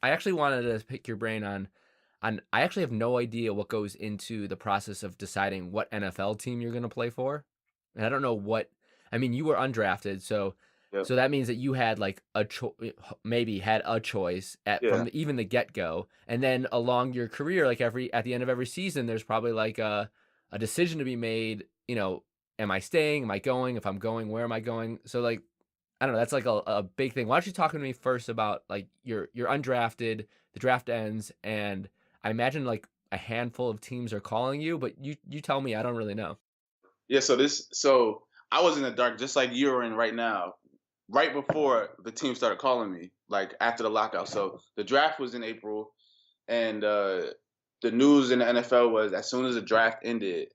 I actually wanted to pick your brain on. I actually have no idea what goes into the process of deciding what NFL team you're going to play for, and I don't know what. I mean, you were undrafted, so Yep. so that means that you had like maybe had a choice from Yeah. even the get go, and then along your career, like at the end of every season, there's probably like a decision to be made. Am I staying? Am I going? If I'm going, where am I going? So like I don't know. That's like a big thing. Why don't you talk to me first about like you're undrafted, the draft ends, and I imagine like a handful of teams are calling you, but you tell me. I don't really know. Yeah. So I was in the dark, just like you're in right now, right before the team started calling me, like after the lockout. So the draft was in April, and the news in the NFL was as soon as the draft ended,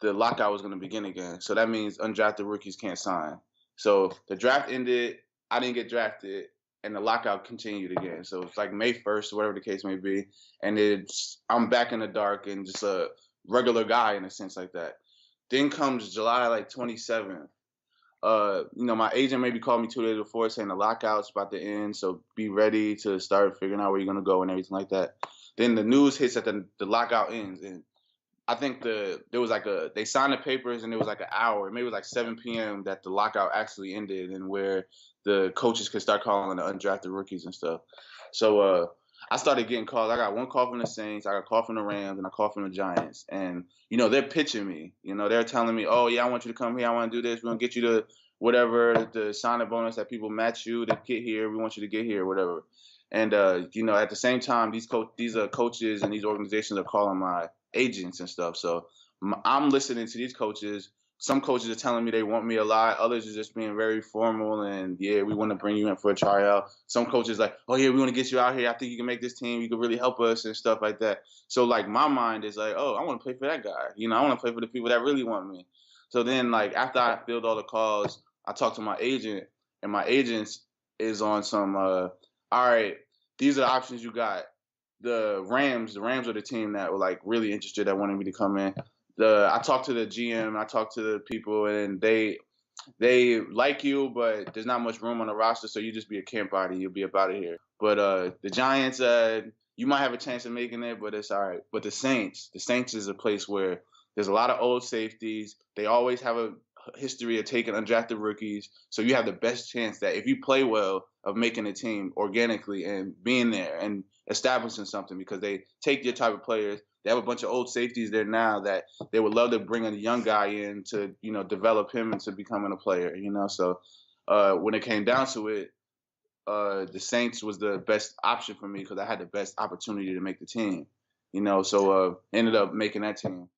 the lockout was going to begin again. So that means undrafted rookies can't sign. So the draft ended. I didn't get drafted, and the lockout continued again. So it's like May 1st, whatever the case may be, and I'm back in the dark and just a regular guy in a sense like that. Then comes July like 27th. My agent maybe called me 2 days before saying the lockout's about to end, so be ready to start figuring out where you're gonna go and everything like that. Then the news hits that the lockout ends, and I think there was like they signed the papers and it was like an hour, maybe it was like 7 p.m. that the lockout actually ended and where the coaches could start calling the undrafted rookies and stuff. So I started getting calls. I got one call from the Saints, I got a call from the Rams, and a call from the Giants. And they're pitching me. They're telling me, "Oh yeah, I want you to come here. I want to do this. We're gonna get you to whatever the signing bonus that people match you to get here. We want you to get here, whatever." And at the same time, these coaches and these organizations are calling my agents and stuff. So I'm listening to these coaches. Some coaches are telling me they want me a lot. Others are just being very formal and yeah, we want to bring you in for a tryout. Some coaches like, oh yeah, we want to get you out here. I think you can make this team. You can really help us and stuff like that. So like my mind is like, oh, I want to play for that guy. I want to play for the people that really want me. So then like after I filled all the calls, I talked to my agent, and my agent is on some. All right, these are the options you got. The Rams are the team that were like really interested that wanted me to come in. I talked to the GM, I talked to the people, and they like you, but there's not much room on the roster, so you just be a camp body. You'll be up out of here. But the Giants, you might have a chance of making it, but it's all right. But the Saints is a place where there's a lot of old safeties. They always have a history of taking undrafted rookies, so you have the best chance that if you play well of making a team organically and being there and establishing something because they take your type of players. They have a bunch of old safeties there now that they would love to bring a young guy in to, develop him into becoming a player. So when it came down to it, the Saints was the best option for me because I had the best opportunity to make the team. So ended up making that team.